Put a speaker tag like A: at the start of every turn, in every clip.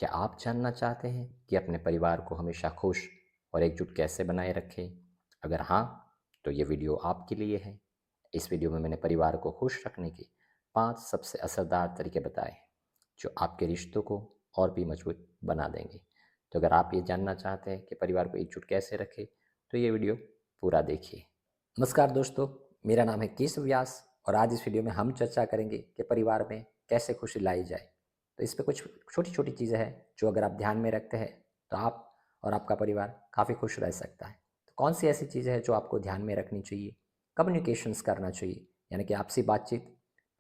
A: क्या आप जानना चाहते हैं कि अपने परिवार को हमेशा खुश और एकजुट कैसे बनाए रखें? अगर हाँ, तो ये वीडियो आपके लिए है। इस वीडियो में मैंने परिवार को खुश रखने के 5 सबसे असरदार तरीके बताए हैं, जो आपके रिश्तों को और भी मजबूत बना देंगे। तो अगर आप ये जानना चाहते हैं कि परिवार को एकजुट कैसे रखें, तो ये वीडियो पूरा देखिए। नमस्कार दोस्तों, मेरा नाम है केशव व्यास और आज इस वीडियो में हम चर्चा करेंगे कि परिवार में कैसे खुशी लाई जाए। तो इस पे कुछ छोटी-छोटी चीज़ें हैं जो अगर आप ध्यान में रखते हैं तो आप और आपका परिवार काफ़ी खुश रह सकता है। तो कौन सी ऐसी चीज़ें हैं जो आपको ध्यान में रखनी चाहिए? कम्युनिकेशंस करना चाहिए, यानी कि आपसी बातचीत,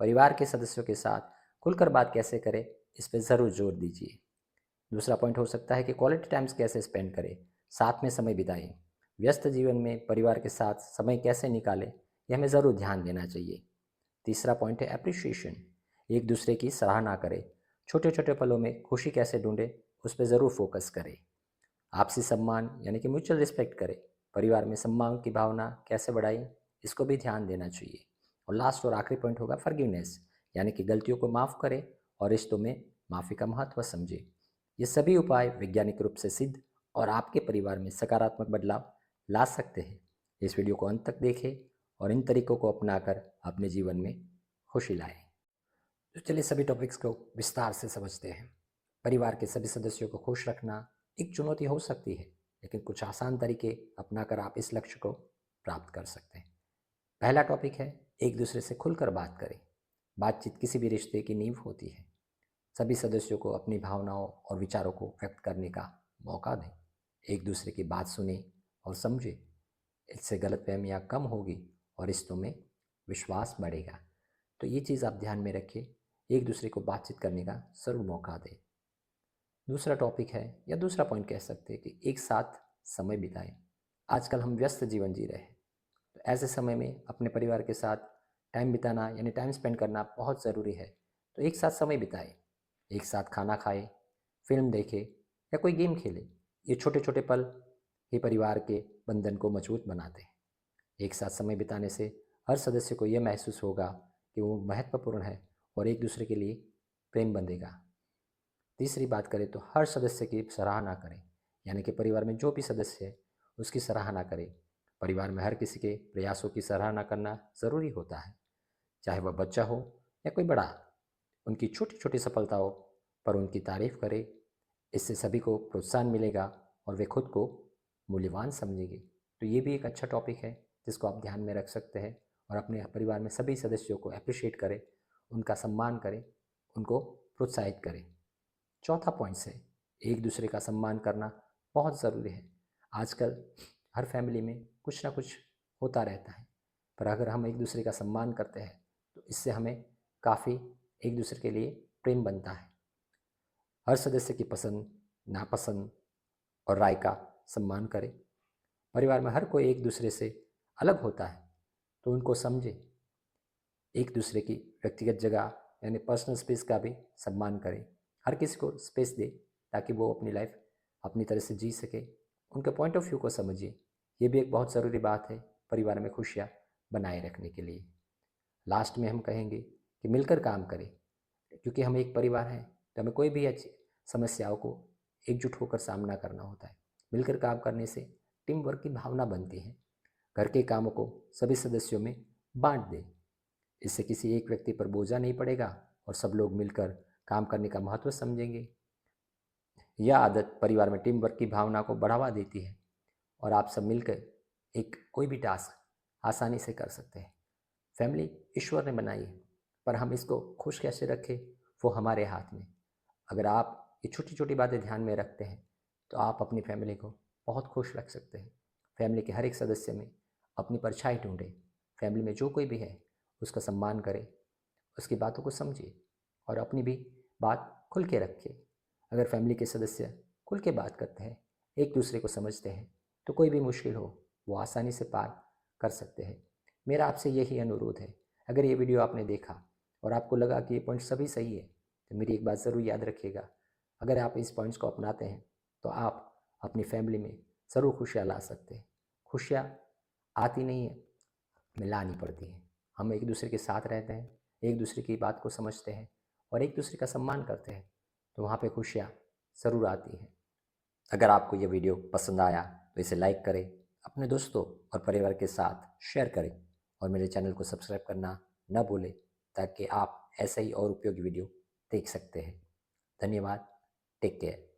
A: परिवार के सदस्यों के साथ खुलकर बात कैसे करें, इस पे ज़रूर जोर दीजिए। दूसरा पॉइंट हो सकता है कि क्वालिटी टाइम्स कैसे स्पेंड करें, साथ में समय बिताएं। व्यस्त जीवन में परिवार के साथ समय कैसे निकालें, यह हमें ज़रूर ध्यान देना चाहिए। तीसरा पॉइंट है एप्रिशिएशन, एक दूसरे की सराहना करें। छोटे छोटे पलों में खुशी कैसे ढूंढें, उस पर ज़रूर फोकस करें। आपसी सम्मान यानी कि म्यूचुअल रिस्पेक्ट करें। परिवार में सम्मान की भावना कैसे बढ़ाएं, इसको भी ध्यान देना चाहिए। और लास्ट और आखिरी पॉइंट होगा फॉरगिवनेस, यानी कि गलतियों को माफ़ करें और रिश्तों में माफ़ी का महत्व समझें। ये सभी उपाय वैज्ञानिक रूप से सिद्ध और आपके परिवार में सकारात्मक बदलाव ला सकते हैं। इस वीडियो को अंत तक देखें और इन तरीकों को अपनाकर अपने जीवन में खुशी लाएं। तो चलिए सभी टॉपिक्स को विस्तार से समझते हैं। परिवार के सभी सदस्यों को खुश रखना एक चुनौती हो सकती है, लेकिन कुछ आसान तरीके अपनाकर आप इस लक्ष्य को प्राप्त कर सकते हैं। पहला टॉपिक है, एक दूसरे से खुलकर बात करें। बातचीत किसी भी रिश्ते की नींव होती है। सभी सदस्यों को अपनी भावनाओं और विचारों को व्यक्त करने का मौका दें। एक दूसरे की बात सुने और समझे। इससे गलतफहमियां कम होगी और रिश्तों में विश्वास बढ़ेगा। तो ये चीज़ आप ध्यान में रखिए, एक दूसरे को बातचीत करने का ज़रूर मौका दें। दूसरा टॉपिक है या दूसरा पॉइंट कह सकते हैं कि एक साथ समय बिताएं। आजकल हम व्यस्त जीवन जी रहे हैं, तो ऐसे समय में अपने परिवार के साथ टाइम बिताना यानी टाइम स्पेंड करना बहुत ज़रूरी है। तो एक साथ समय बिताएं, एक साथ खाना खाएं, फिल्म देखें या कोई गेम खेलें। ये छोटे छोटे पल ही परिवार के बंधन को मजबूत बनाते हैं। एक साथ समय बिताने से हर सदस्य को यह महसूस होगा कि वो महत्वपूर्ण है और एक दूसरे के लिए प्रेम बंधेगा। तीसरी बात करें तो हर सदस्य की सराहना करें, यानी कि परिवार में जो भी सदस्य है उसकी सराहना करें। परिवार में हर किसी के प्रयासों की सराहना करना ज़रूरी होता है, चाहे वह बच्चा हो या कोई बड़ा। उनकी छोटी छोटी सफलताओं पर उनकी तारीफ करें। इससे सभी को प्रोत्साहन मिलेगा और वे खुद को मूल्यवान समझेंगे। तो ये भी एक अच्छा टॉपिक है जिसको आप ध्यान में रख सकते हैं और अपने परिवार में सभी सदस्यों को अप्रिशिएट करें, उनका सम्मान करें, उनको प्रोत्साहित करें। चौथा पॉइंट है, एक दूसरे का सम्मान करना बहुत ज़रूरी है। आजकल हर फैमिली में कुछ ना कुछ होता रहता है, पर अगर हम एक दूसरे का सम्मान करते हैं तो इससे हमें काफ़ी एक दूसरे के लिए प्रेम बनता है। हर सदस्य की पसंद, नापसंद और राय का सम्मान करें। परिवार में हर कोई एक दूसरे से अलग होता है, तो उनको समझे। एक दूसरे की व्यक्तिगत जगह यानी पर्सनल स्पेस का भी सम्मान करें। हर किसी को स्पेस दे ताकि वो अपनी लाइफ अपनी तरह से जी सके। उनके पॉइंट ऑफ व्यू को समझिए। ये भी एक बहुत ज़रूरी बात है परिवार में खुशियाँ बनाए रखने के लिए। लास्ट में हम कहेंगे कि मिलकर काम करें, क्योंकि हम एक परिवार हैं तो हमें कोई भी अच्छी समस्याओं को एकजुट होकर सामना करना होता है। मिलकर काम करने से टीम वर्क की भावना बनती है। घर के कामों को सभी सदस्यों में बांट दें। इससे किसी एक व्यक्ति पर बोझा नहीं पड़ेगा और सब लोग मिलकर काम करने का महत्व समझेंगे। यह आदत परिवार में टीम वर्क की भावना को बढ़ावा देती है और आप सब मिलकर एक कोई भी टास्क आसानी से कर सकते हैं। फैमिली ईश्वर ने बनाई है, पर हम इसको खुश कैसे रखें वो हमारे हाथ में। अगर आप ये छोटी छोटी बातें ध्यान में रखते हैं तो आप अपनी फैमिली को बहुत खुश रख सकते हैं। फैमिली के हर एक सदस्य में अपनी परछाई ढूंढें। फैमिली में जो कोई भी है उसका सम्मान करें, उसकी बातों को समझिए और अपनी भी बात खुल के रखिए। अगर फैमिली के सदस्य खुल के बात करते हैं, एक दूसरे को समझते हैं, तो कोई भी मुश्किल हो वो आसानी से पार कर सकते हैं। मेरा आपसे यही अनुरोध है, अगर ये वीडियो आपने देखा और आपको लगा कि ये पॉइंट सभी सही है, तो मेरी एक बात ज़रूर याद रखिएगा। अगर आप इस पॉइंट्स को अपनाते हैं तो आप अपनी फैमिली में ज़रूर खुशियाँ ला सकते हैं। खुशियाँ आती नहीं है, हमें लानी पड़ती है। हम एक दूसरे के साथ रहते हैं, एक दूसरे की बात को समझते हैं और एक दूसरे का सम्मान करते हैं, तो वहाँ पे खुशियाँ ज़रूर आती है। अगर आपको ये वीडियो पसंद आया तो इसे लाइक करें, अपने दोस्तों और परिवार के साथ शेयर करें और मेरे चैनल को सब्सक्राइब करना न भूलें, ताकि आप ऐसे ही और उपयोगी वीडियो देख सकते हैं। धन्यवाद। Take care.